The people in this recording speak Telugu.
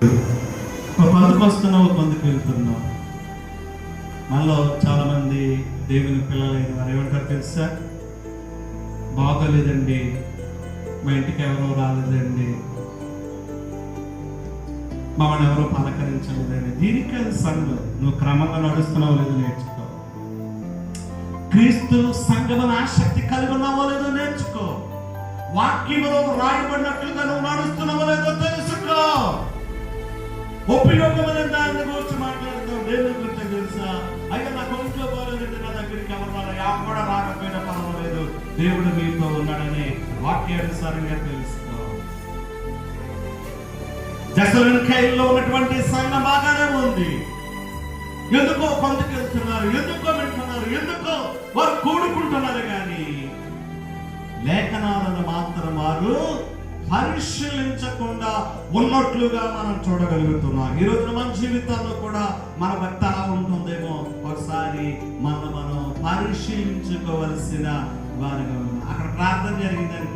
ఒక పొందుకు వస్తున్నాం, ఒక పొందుకు వెళ్తున్నాం. మనలో చాలా మంది దేవుని పిల్లలైన వారు ఏమంటారు తెలుసా? బాగోలేదండి, మా ఇంటికి ఎవరో రాలేదండి, మమ్మల్ని ఎవరో పలకరించలేదండి. దీనికి అది సంఘం. నువ్వు క్రమంగా నడుస్తున్నావో లేదో నేర్చుకో. క్రీస్తు సంఘమున ఆసక్తి కలిగి ఉన్నావో లేదో నేర్చుకో. వాక్యములో రాయబడినట్లుగా నువ్వు నడుస్తున్నావో లేదో తెలుసుకో. ఉపయోగమైన దాని గురించి మాట్లాడుతావు. దేవుని గురించి తెలుసా? అయితే నాకు ఒంట్లో పోలేదంటే నా దగ్గరికి ఎవరు రాలా, కూడా రాకపోయినా పర్వాలేదు, దేవుడు మీతో ఉన్నాడని వాక్యానుసారంగా తెలుసుకో. తెస్సలోనికైలో ఉన్నటువంటి సంఘం బాగానే ఉంది. ఎందుకో పొందుకెళ్తున్నారు, ఎందుకో వింటున్నారు, ఎందుకో వారు కూడుకుంటున్నారు, కానీ లేఖనాలను మాత్రం వారు పరిశీలించకుండా ఉన్నట్లుగా మనం చూడగలుగుతున్నాం. ఈ రోజున మన జీవితాల్లో కూడా మన భక్తి అలా ఉంటుందేమో. ఒకసారి మనం పరిశీలించుకోవలసిన వారిగా ఉన్నాం. అక్కడ ప్రార్థన జరిగింది అనుకో.